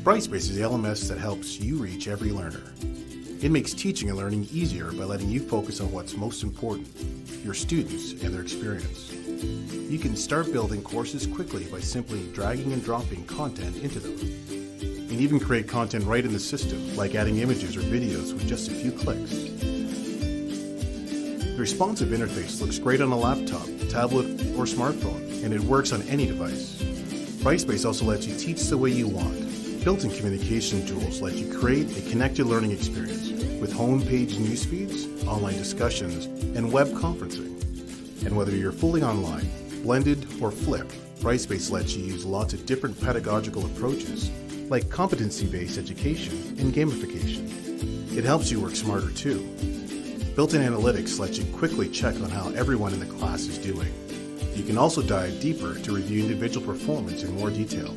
Brightspace is the LMS that helps you reach every learner. It makes teaching and learning easier by letting you focus on what's most important, your students and their experience. You can start building courses quickly by simply dragging and dropping content into them. And even create content right in the system, like adding images or videos with just a few clicks. The responsive interface looks great on a laptop, tablet, or smartphone, and it works on any device. Brightspace also lets you teach the way you want. Built-in communication tools let you create a connected learning experience with homepage news feeds, online discussions, and web conferencing. And whether you're fully online, blended, or flipped, Brightspace lets you use lots of different pedagogical approaches, like competency-based education and gamification. It helps you work smarter too. Built-in analytics lets you quickly check on how everyone in the class is doing. You can also dive deeper to review individual performance in more detail.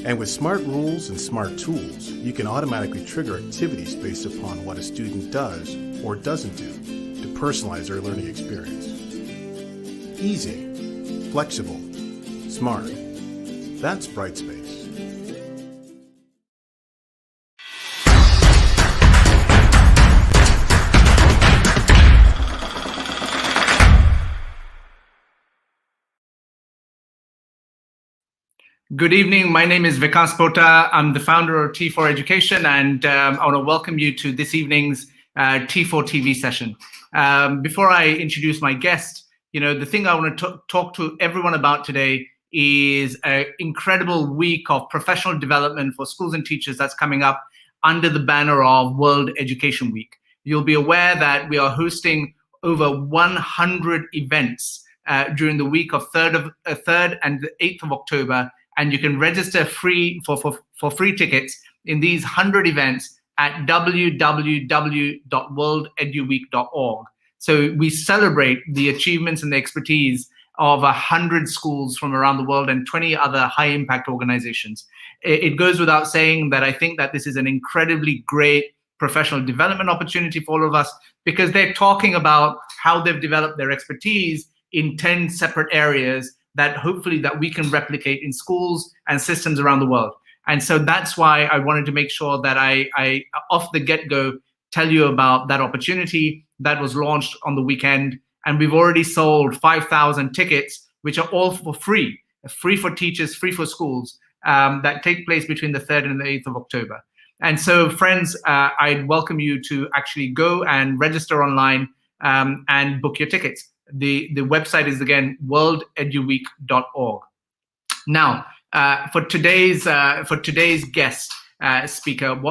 And with smart rules and smart tools, you can automatically trigger activities based upon what a student does or doesn't do to personalize their learning experience. Easy, flexible, smart. That's Brightspace. Good evening. My name is Vikas Pota. I'm the founder of T4 Education, and I want to welcome you to this evening's T4tv session. Before I introduce my guest, the thing I want to talk to everyone about today is an incredible week of professional development for schools and teachers that's coming up under the banner of World Education Week. You'll be aware that we are hosting over 100 events during the week of 3rd and the 8th of October. And you can register free for free tickets in these 100 events at www.worldeduweek.org. So we celebrate the achievements and the expertise of 100 schools from around the world and 20 other high impact organizations. It goes without saying that I think that this is an incredibly great professional development opportunity for all of us, because they're talking about how they've developed their expertise in 10 separate areas that hopefully that we can replicate in schools and systems around the world. And so that's why I wanted to make sure that I off the get-go, tell you about that opportunity that was launched on the weekend. And we've already sold 5,000 tickets, which are all for free for teachers, free for schools, that take place between the 3rd and the 8th of October. And so friends, I'd welcome you to actually go and register online and book your tickets. The website is again worldeduweek.org. Now, for today's guest speaker,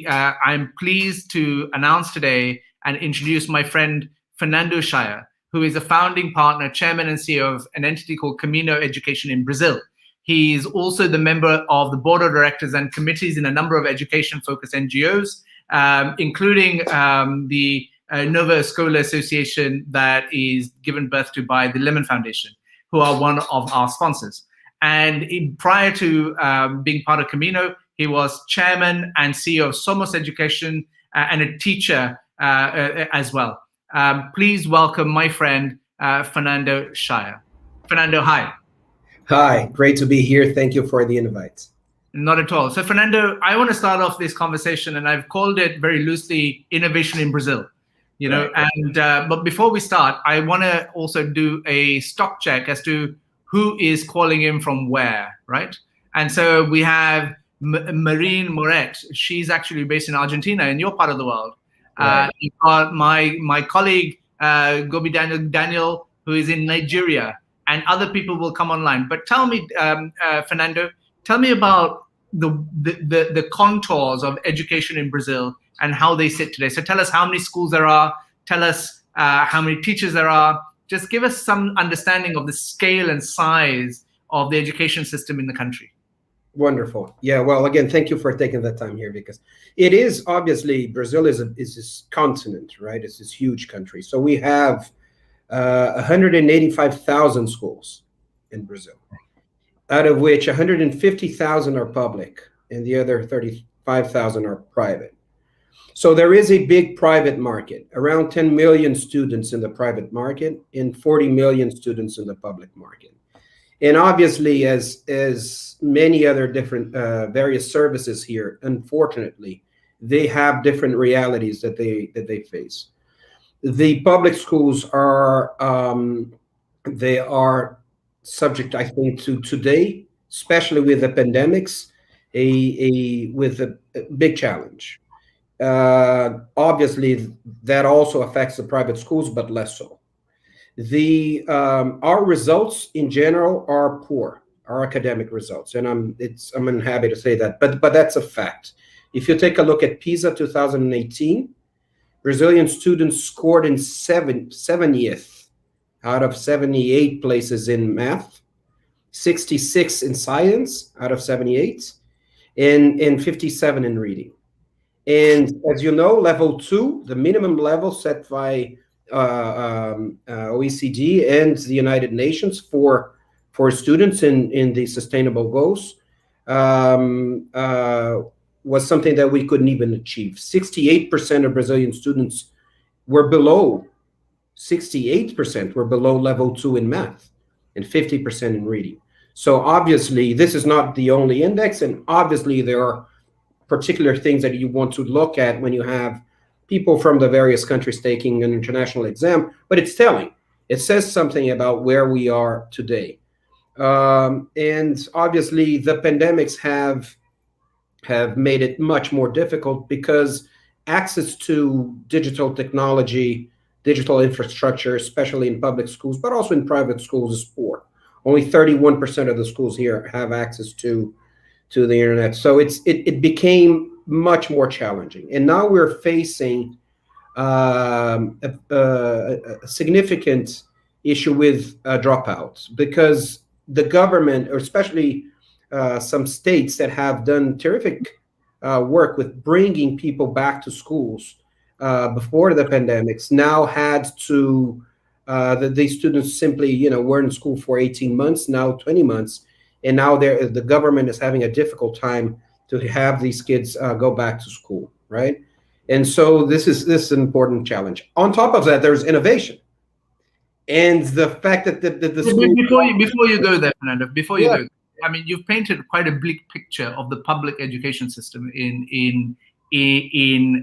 I'm pleased to announce today and introduce my friend Fernando Shayer, who is a founding partner, chairman, and CEO of an entity called Camino Education in Brazil. He's also the member of the board of directors and committees in a number of education-focused NGOs, including the Nova Escola Association that is given birth to by the Lemann Foundation, who are one of our sponsors. And prior to being part of Camino, he was chairman and CEO of Somos Education and a teacher as well. Please welcome my friend, Fernando Shayer. Fernando, hi. Hi, great to be here. Thank you for the invite. Not at all. So Fernando, I want to start off this conversation, and I've called it very loosely Innovation in Brazil. But before we start, I want to also do a stock check as to who is calling in from where, right? And so we have Marine Moret. She's actually based in Argentina, in your part of the world. Right. You've got my colleague, Gobi Daniel, who is in Nigeria, and other people will come online. But tell me, Fernando, tell me about the contours of education in Brazil and how they sit today. So tell us how many schools there are, tell us how many teachers there are. Just give us some understanding of the scale and size of the education system in the country. Wonderful. Yeah, well, again, thank you for taking the time here, because it is obviously, Brazil is this continent, right? It's this huge country. So we have 185,000 schools in Brazil, out of which 150,000 are public and the other 35,000 are private. So there is a big private market, around 10 million students in the private market and 40 million students in the public market. And obviously, as many other different various services here, unfortunately, they have different realities that they face. The public schools are they are subject, I think, to today, especially with the pandemics, with a big challenge. Obviously, that also affects the private schools, but less so. Our results in general are poor, our academic results, and I'm unhappy to say that, but that's a fact. If you take a look at PISA 2018, Brazilian students scored in 70th out of 78 places in math, 66 in science out of 78, and 57 in reading. And as you know, level 2, the minimum level set by OECD and the United Nations for students in the sustainable goals, was something that we couldn't even achieve. 68% of Brazilian students were below, 68% were below level 2 in math and 50% in reading. So obviously, this is not the only index, and obviously there are particular things that you want to look at when you have people from the various countries taking an international exam, but it's telling. It says something about where we are today. And obviously, the pandemics have made it much more difficult because access to digital technology, digital infrastructure, especially in public schools, but also in private schools, is poor. Only 31% of the schools here have access to the internet. So it became much more challenging. And now we're facing a significant issue with dropouts, because the government, or especially some states that have done terrific work with bringing people back to schools before the pandemics, now had to, these students simply, were in school for 18 months, now 20 months, and now the government is having a difficult time to have these kids go back to school, right? And so this is an important challenge. On top of that, there's innovation, and the fact that the school. Before you go there, Fernando, go, I mean, you've painted quite a bleak picture of the public education system in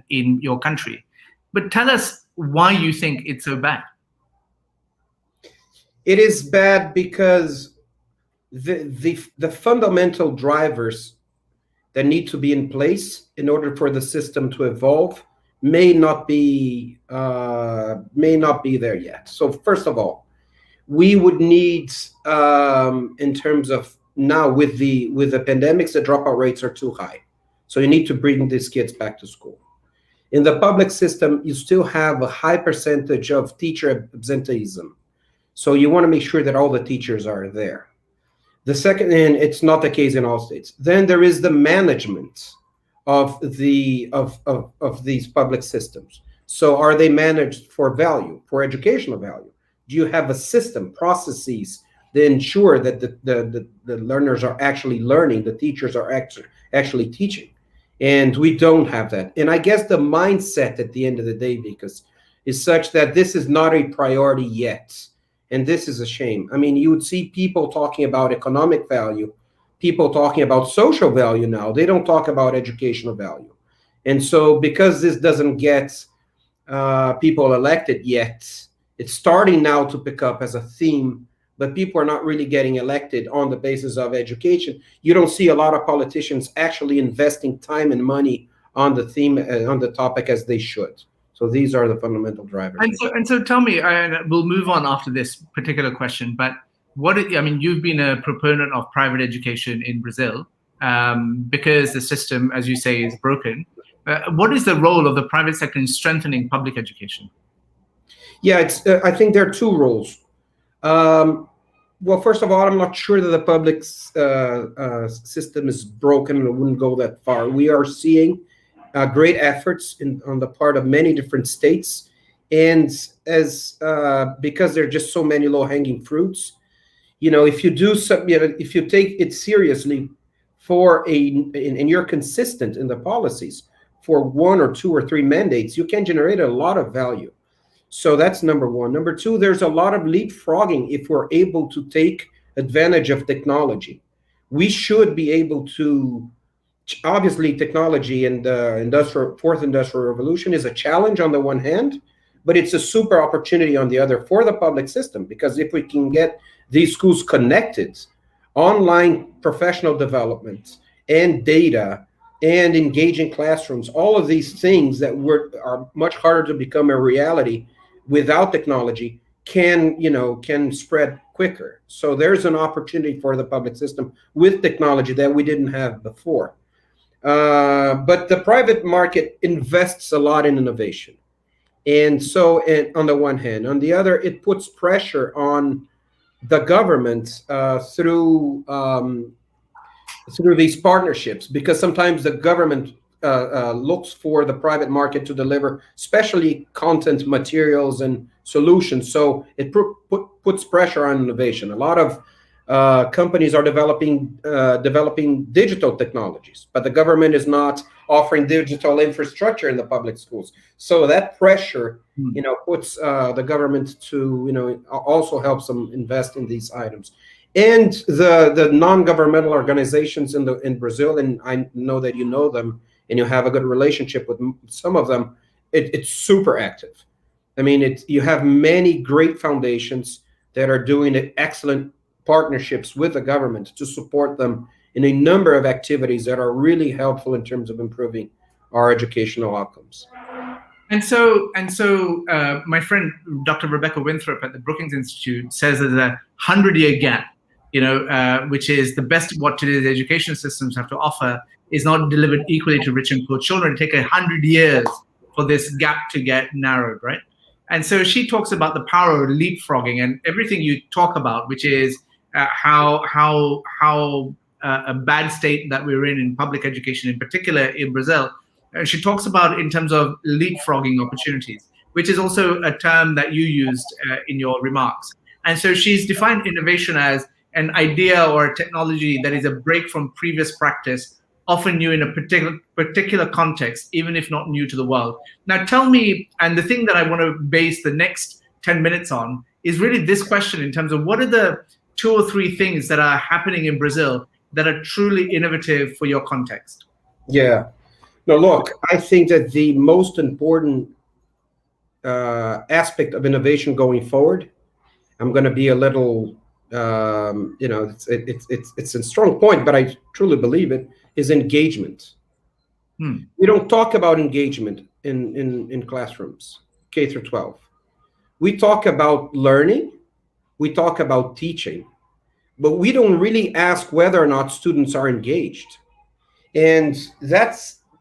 your country, but tell us why you think it's so bad. It is bad because the fundamental drivers that need to be in place in order for the system to evolve may not be there yet. So first of all, we would need, in terms of now with the pandemics, the dropout rates are too high. So you need to bring these kids back to school. In the public system, you still have a high percentage of teacher absenteeism. So you want to make sure that all the teachers are there. The second, and it's not the case in all states. Then there is the management of these public systems. So are they managed for value, for educational value? Do you have a system, processes that ensure that the learners are actually learning, the teachers are actually teaching? And we don't have that. And I guess the mindset at the end of the day, because is such that this is not a priority yet. And this is a shame. I mean, you would see people talking about economic value, people talking about social value now. They don't talk about educational value. And so because this doesn't get people elected yet, it's starting now to pick up as a theme, but people are not really getting elected on the basis of education. You don't see a lot of politicians actually investing time and money on the theme, on the topic as they should. So these are the fundamental drivers. And so tell me, we'll move on after this particular question, but you've been a proponent of private education in Brazil because the system, as you say, is broken. What is the role of the private sector in strengthening public education? Yeah, I think there are two roles. Well, first of all, I'm not sure that the public system is broken. I wouldn't go that far. We are seeing great efforts on the part of many different states, and because there are just so many low-hanging fruits, if you do something, if you take it seriously and you're consistent in the policies for 1 or 2 or 3 mandates, you can generate a lot of value. So that's number one. Number two, there's a lot of leapfrogging if we're able to take advantage of technology. We should be able to, obviously technology and the fourth industrial revolution is a challenge on the one hand, but it's a super opportunity on the other for the public system, because if we can get these schools connected, online professional development and data and engaging classrooms, all of these things that are much harder to become a reality without technology can spread quicker. So there's an opportunity for the public system with technology that we didn't have before. But the private market invests a lot in innovation. And so on the one hand, on the other, it puts pressure on the government through these partnerships, because sometimes the government looks for the private market to deliver, especially content materials and solutions. So it puts pressure on innovation. A lot of companies are developing digital technologies, but the government is not offering digital infrastructure in the public schools. So that pressure, puts the government to, also helps them invest in these items. And the non-governmental organizations in Brazil, and I know that you know them and you have a good relationship with some of them, it's super active. I mean, you have many great foundations that are doing excellent partnerships with the government to support them in a number of activities that are really helpful in terms of improving our educational outcomes. And so, my friend Dr. Rebecca Winthrop at the Brookings Institute says there's a 100-year gap, which is the best what today's education systems have to offer is not delivered equally to rich and poor children. Take 100 years for this gap to get narrowed, right? And so she talks about the power of leapfrogging and everything you talk about, which is how a bad state that we're in public education, in particular in Brazil. She talks about in terms of leapfrogging opportunities, which is also a term that you used in your remarks. And so she's defined innovation as an idea or a technology that is a break from previous practice, often new in a particular context, even if not new to the world. Now tell me, and the thing that I want to base the next 10 minutes on is really this question in terms of what are the 2 or 3 things that are happening in Brazil that are truly innovative for your context? Yeah. No, look, I think that the most important aspect of innovation going forward, I'm going to be a little, it's a strong point, but I truly believe it, is engagement. We don't talk about engagement in classrooms, K through 12. We talk about learning, we talk about teaching, but we don't really ask whether or not students are engaged. And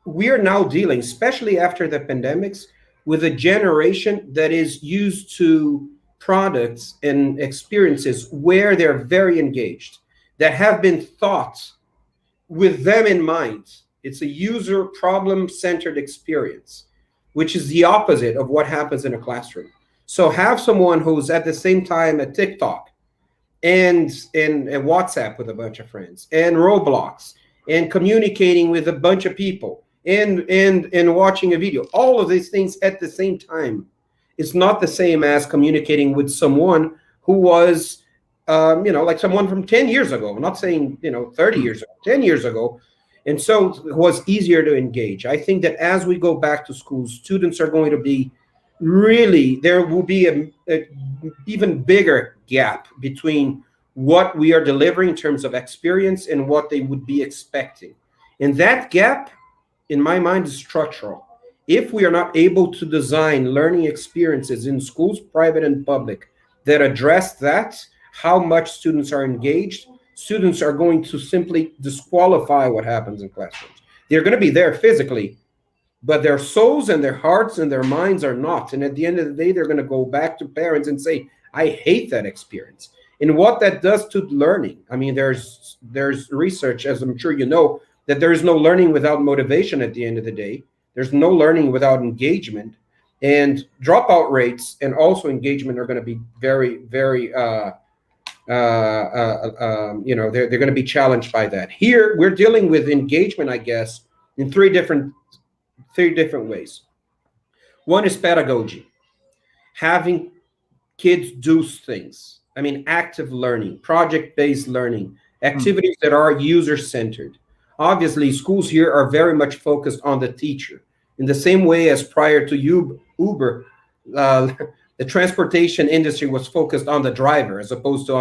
we are now dealing, especially after the pandemics, with a generation that is used to products and experiences where they're very engaged, that have been thought with them in mind. It's a user problem-centered experience, which is the opposite of what happens in a classroom. So have someone who's at the same time at TikTok and WhatsApp with a bunch of friends and Roblox and communicating with a bunch of people and watching a video. All of these things at the same time is not the same as communicating with someone who was, like someone from 10 years ago. I'm not saying, 30 years ago, 10 years ago. And so it was easier to engage. I think that as we go back to schools, students are going to be there will be a even bigger gap between what we are delivering in terms of experience and what they would be expecting. And that gap, in my mind, is structural. If we are not able to design learning experiences in schools, private and public, that address that, how much students are engaged, students are going to simply disqualify what happens in classrooms. They're going to be there physically, but their souls and their hearts and their minds are not. And at the end of the day, they're going to go back to parents and say, I hate that experience. And what that does to learning, I mean, there's research, as I'm sure you know, that there is no learning without motivation at the end of the day. There's no learning without engagement. And dropout rates and also engagement are going to be very, very, they're going to be challenged by that. Here, we're dealing with engagement, I guess, in three different ways. One is pedagogy, having kids do things. I mean, active learning, project-based learning, activities that are user-centered. Obviously, schools here are very much focused on the teacher. In the same way as prior to Uber, the transportation industry was focused on the driver as opposed to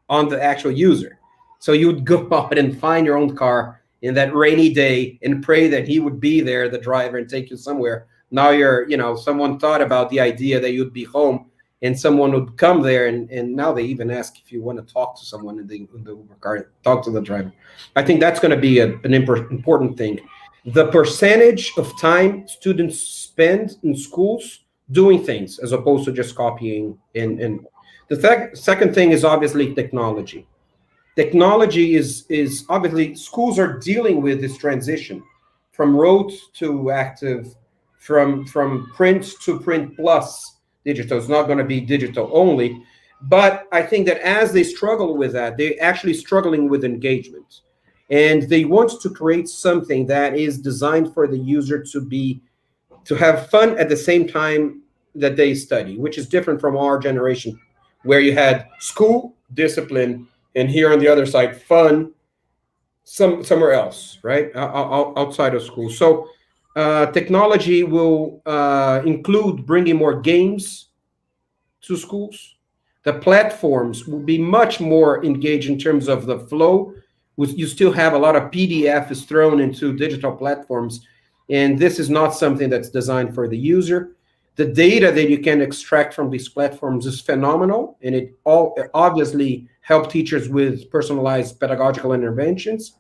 on the actual user. So you would go out and find your own car in that rainy day and pray that he would be there, the driver, and take you somewhere. Now someone thought about the idea that you'd be home and someone would come there, and now they even ask if you want to talk to someone in the Uber car, talk to the driver. I think that's going to be an important thing. The percentage of time students spend in schools doing things as opposed to just copying. And the second thing is obviously technology. Technology is obviously, schools are dealing with this transition from rote to active, from print to print plus digital. It's not going to be digital only, but I think that as they struggle with that, they're actually struggling with engagement, and they want to create something that is designed for the user to have fun at the same time that they study, which is different from our generation, where you had school, discipline, and here on the other side, fun, somewhere else, right? Outside of school. So technology will include bringing more games to schools. The platforms will be much more engaged in terms of the flow. You still have a lot of PDFs thrown into digital platforms, and this is not something that's designed for the user. The data that you can extract from these platforms is phenomenal, and it obviously help teachers with personalized pedagogical interventions.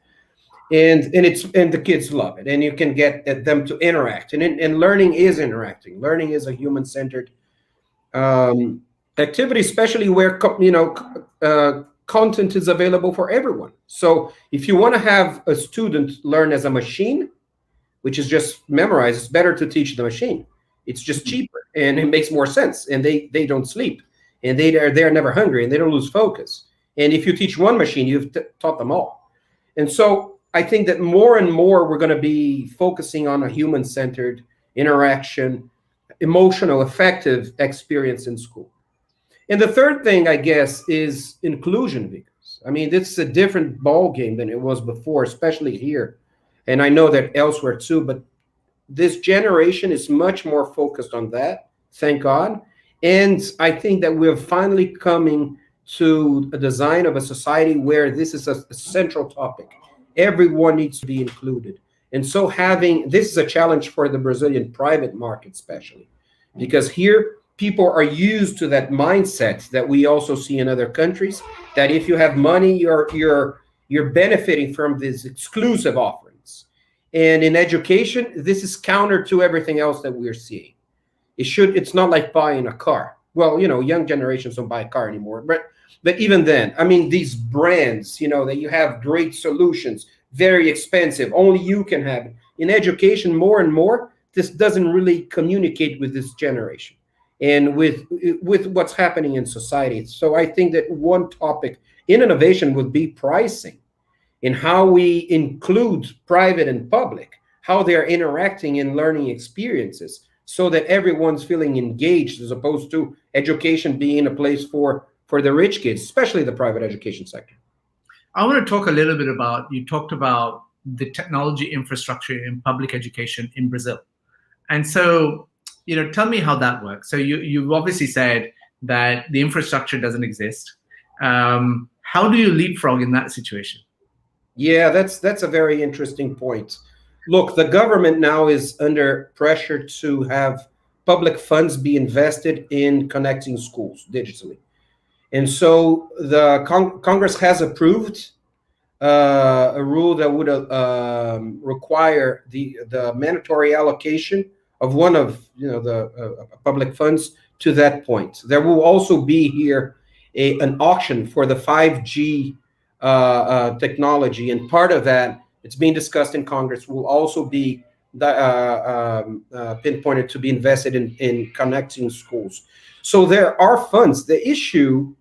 And the kids love it, and you can get them to interact. And learning is interacting. Learning is a human-centered activity, especially where content is available for everyone. So if you want to have a student learn as a machine, which is just memorize, it's better to teach the machine. It's just cheaper, and it makes more sense. And they don't sleep, and they're never hungry, and they don't lose focus. And if you teach one machine, you've taught them all. And so I think that more and more we're going to be focusing on a human-centered interaction, emotional, effective experience in school. And the third thing, I guess, is inclusion, because I mean, this is a different ball game than it was before, especially here. And I know that elsewhere too, but this generation is much more focused on that, thank God. And I think that we're finally coming to a design of a society where this is a central topic. Everyone needs to be included. And so this is a challenge for the Brazilian private market, especially, because here people are used to that mindset that we also see in other countries, that if you have money, you're benefiting from these exclusive offerings. And in education, this is counter to everything else that we're seeing. It's not like buying a car. Well, young generations don't buy a car anymore, but even then, I mean, these brands, that you have great solutions, very expensive, only you can have it. In education, more and more, this doesn't really communicate with this generation and with what's happening in society. So I think that one topic in innovation would be pricing, in how we include private and public, how they're interacting in learning experiences, so that everyone's feeling engaged, as opposed to education being a place for the rich kids, especially the private education sector. I want to talk a little bit about, you talked about the technology infrastructure in public education in Brazil. And so, tell me how that works. So you've obviously said that the infrastructure doesn't exist. How do you leapfrog in that situation? Yeah, that's a very interesting point. Look, the government now is under pressure to have public funds be invested in connecting schools digitally. And so the Congress has approved a rule that would require the mandatory allocation of one of the public funds to that point. There will also be here an auction for the 5G technology, and part of that, it's being discussed in Congress, will also be pinpointed to be invested in connecting schools. So there are funds. The issue,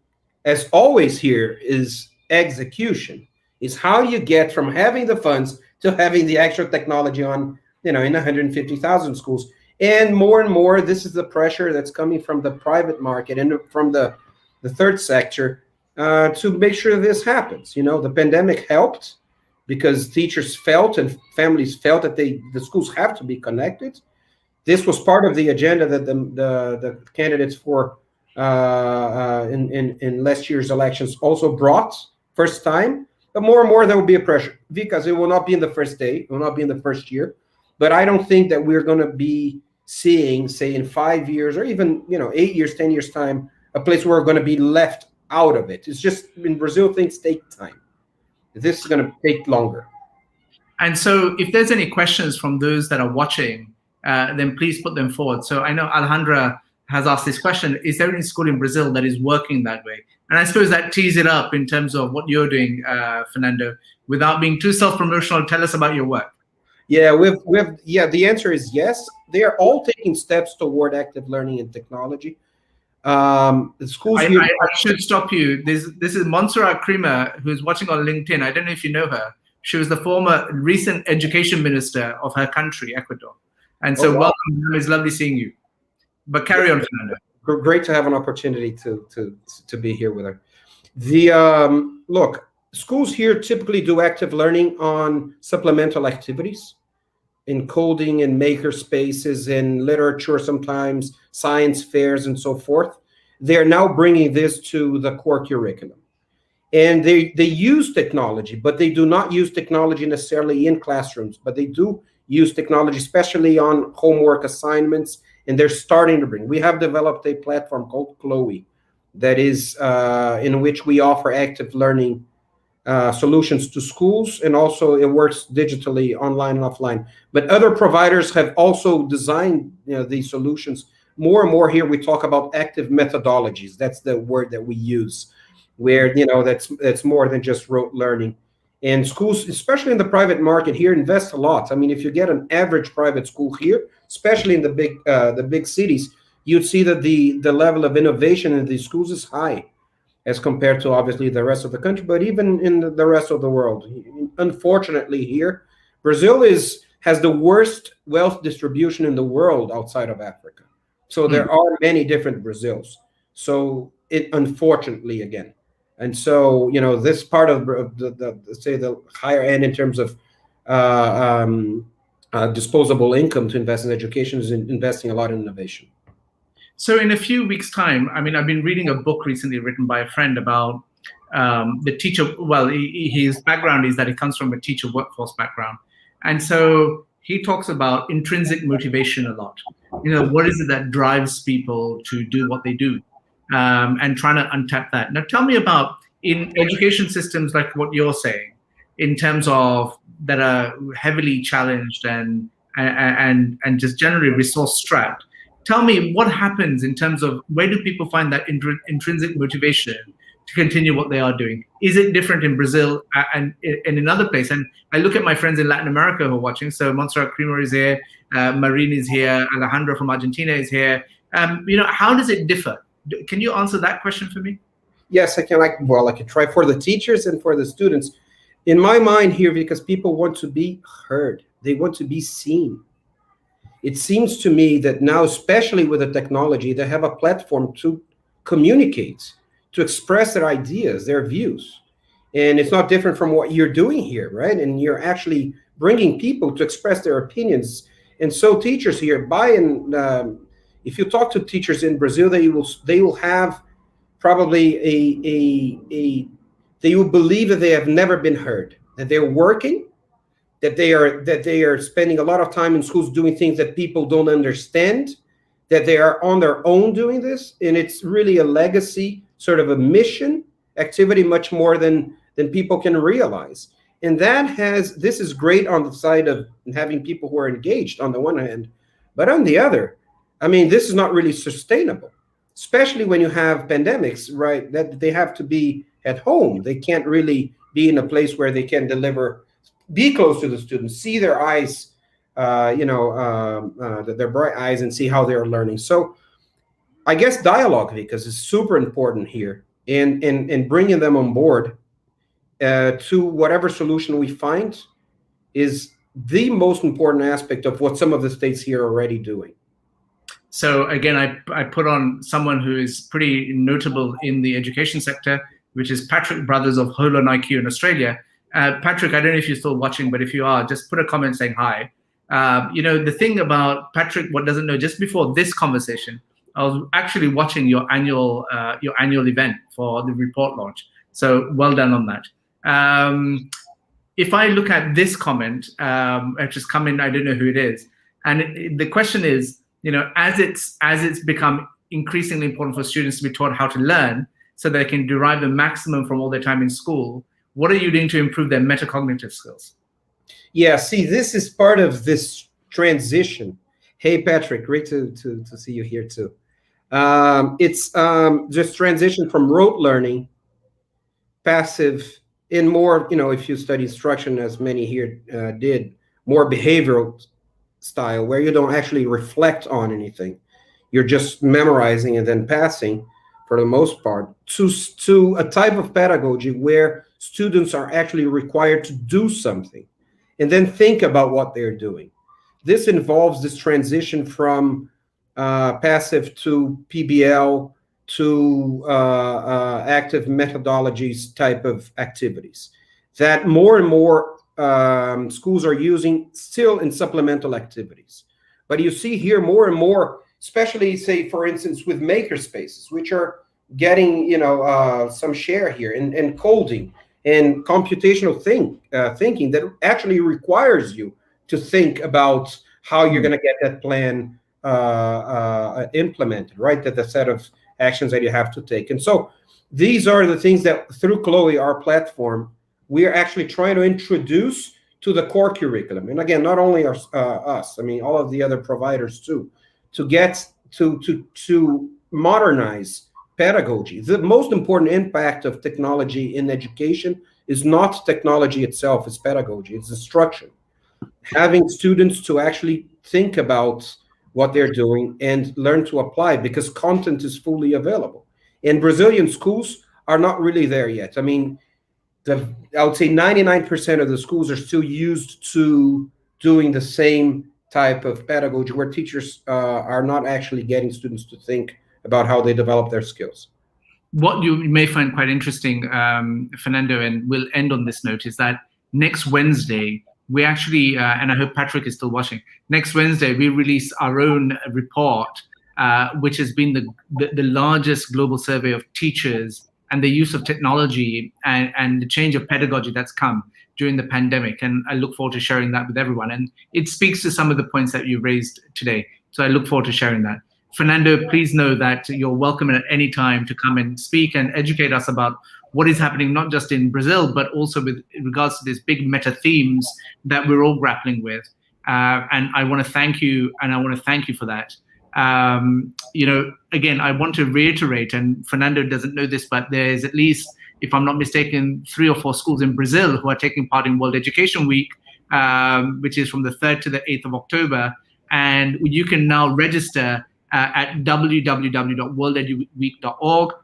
as always here, is execution. Is how you get from having the funds to having the actual technology on, in 150,000 schools. And more, this is the pressure that's coming from the private market and from the the third sector, to make sure this happens. The pandemic helped because teachers felt and families felt that the schools have to be connected. This was part of the agenda that the candidates for in last year's elections also brought, first time. But more and more there will be a pressure, because it will not be in the first day, it will not be in the first year. But I don't think that we're going to be seeing, say, in 5 years or even 8 years, 10 years time, a place where we're going to be left out of it. It's just, in Brazil, things take time. This is going to take longer. And so if there's any questions from those that are watching, then please put them forward. So I know Alejandra has asked this question: is there any school in Brazil that is working that way? And I suppose that tees it up in terms of what you're doing, Fernando. Without being too self-promotional, tell us about your work. Yeah, the answer is yes. They are all taking steps toward active learning and technology. The schools I should stop you. This is Montserrat Creamer, who's watching on LinkedIn. I don't know if you know her. She was the former recent education minister of her country, Ecuador. And so welcome. It's lovely seeing you. But carry on, Fernando. Great to have an opportunity to be here with her. Look, schools here typically do active learning on supplemental activities, in coding and maker spaces, in literature, sometimes science fairs and so forth. They're now bringing this to the core curriculum. And they use technology, but they do not use technology necessarily in classrooms, but they do use technology, especially on homework assignments, and they're starting to bring. We have developed a platform called Chloe that is in which we offer active learning solutions to schools, and also it works digitally, online and offline. But other providers have also designed these solutions. More and more here we talk about active methodologies. That's the word that we use, where that's more than just rote learning. And schools, especially in the private market here, invest a lot. I mean, if you get an average private school here, especially in the big cities, you'd see that the level of innovation in these schools is high, as compared to obviously the rest of the country, but even in the rest of the world. Unfortunately here, Brazil has the worst wealth distribution in the world outside of Africa. So there are many different Brazils. So unfortunately, again. And so, this part of the higher end in terms of disposable income to invest in education is investing a lot in innovation. So in a few weeks' time, I mean, I've been reading a book recently written by a friend about the teacher. Well, his background is that he comes from a teacher workforce background. And so he talks about intrinsic motivation a lot. What is it that drives people to do what they do? And trying to untap that. Now, tell me about, in education systems like what you're saying, in terms of that are heavily challenged and just generally resource strapped. Tell me what happens in terms of where do people find that intrinsic motivation to continue what they are doing? Is it different in Brazil and in another place? And I look at my friends in Latin America who are watching. So Montserrat Creamer is here, Marin is here, Alejandro from Argentina is here. How does it differ? Can you answer that question for me? Yes, I can. I can try for the teachers and for the students. In my mind here, because people want to be heard, they want to be seen. It seems to me that now, especially with the technology, they have a platform to communicate, to express their ideas, their views. And it's not different from what you're doing here, right? And you're actually bringing people to express their opinions. And so teachers here, if you talk to teachers in Brazil, they will have probably they will believe that they have never been heard, that they're working, that they are spending a lot of time in schools doing things that people don't understand, that they are on their own doing this, and it's really a legacy, sort of a mission activity, much more than people can realize. And this is great on the side of having people who are engaged on the one hand, but on the other, I mean, this is not really sustainable, especially when you have pandemics, right? That they have to be at home. They can't really be in a place where they can be close to the students, see their eyes, their bright eyes, and see how they're learning. So I guess dialogue, because it's super important here, and bringing them on board to whatever solution we find is the most important aspect of what some of the states here are already doing. So again, I put on someone who is pretty notable in the education sector, which is Patrick Brothers of Holon IQ in Australia. Patrick, I don't know if you're still watching, but if you are, just put a comment saying hi. The thing about Patrick, what doesn't know, just before this conversation, I was actually watching your annual event for the report launch. So well done on that. If I look at this comment, which has come in, I don't know who it is, and the question is, as it's become increasingly important for students to be taught how to learn so they can derive the maximum from all their time in school, what are you doing to improve their metacognitive skills? Yeah, see, this is part of this transition. Hey, Patrick, great to see you here too. It's just transition from rote learning, passive, in more, if you study instruction, as many here did, more behavioral style, where you don't actually reflect on anything. You're just memorizing and then passing for the most part, to a type of pedagogy where students are actually required to do something and then think about what they're doing. This involves this transition from passive to PBL to active methodologies type of activities that more and more schools are using still in supplemental activities. But you see here more and more, especially say, for instance, with maker spaces, which are getting, some share here, and coding and computational thinking that actually requires you to think about how you're going to get that plan implemented, right? That the set of actions that you have to take. And so these are the things that through Chloe, our platform, we are actually trying to introduce to the core curriculum. And again, not only us, I mean, all of the other providers too, to get to modernize pedagogy. The most important impact of technology in education is not technology itself, it's pedagogy, it's instruction. Having students to actually think about what they're doing and learn to apply, because content is fully available. And Brazilian schools are not really there yet. I mean, I would say 99% of the schools are still used to doing the same type of pedagogy where teachers are not actually getting students to think about how they develop their skills. What you may find quite interesting, Fernando, and we'll end on this note, is that next Wednesday, we actually, and I hope Patrick is still watching, next Wednesday, we release our own report, which has been the largest global survey of teachers and the use of technology and the change of pedagogy that's come during the pandemic. And I look forward to sharing that with everyone. And it speaks to some of the points that you raised today. So I look forward to sharing that. Fernando, please know that you're welcome at any time to come and speak and educate us about what is happening, not just in Brazil, but also with regards to these big meta themes that we're all grappling with. And I want to thank you, and I want to thank you for that. Again, I want to reiterate, and Fernando doesn't know this, but there's at least, if I'm not mistaken, 3 or 4 schools in Brazil who are taking part in World Education Week, which is from the 3rd to the 8th of October. And you can now register at www.worldeduweek.org,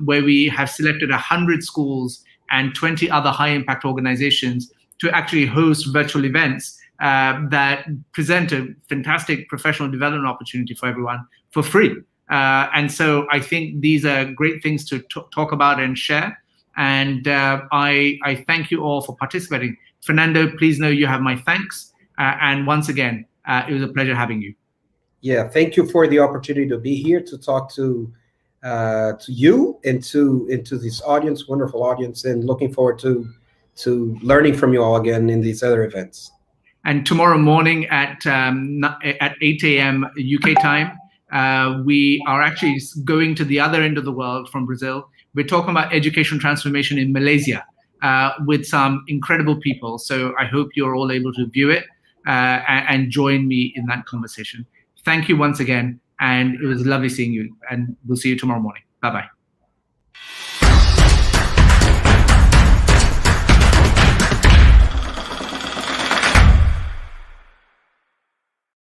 where we have selected 100 schools and 20 other high impact organizations to actually host virtual events that present a fantastic professional development opportunity for everyone for free. And so I think these are great things to talk about and share. And I thank you all for participating. Fernando, please know you have my thanks. And once again, it was a pleasure having you. Yeah, thank you for the opportunity to be here to talk to you and to this audience, wonderful audience, and looking forward to learning from you all again in these other events. And tomorrow morning at 8 a.m. UK time, we are actually going to the other end of the world from Brazil. We're talking about education transformation in Malaysia with some incredible people. So I hope you're all able to view it and join me in that conversation. Thank you once again, and it was lovely seeing you, and we'll see you tomorrow morning. Bye-bye.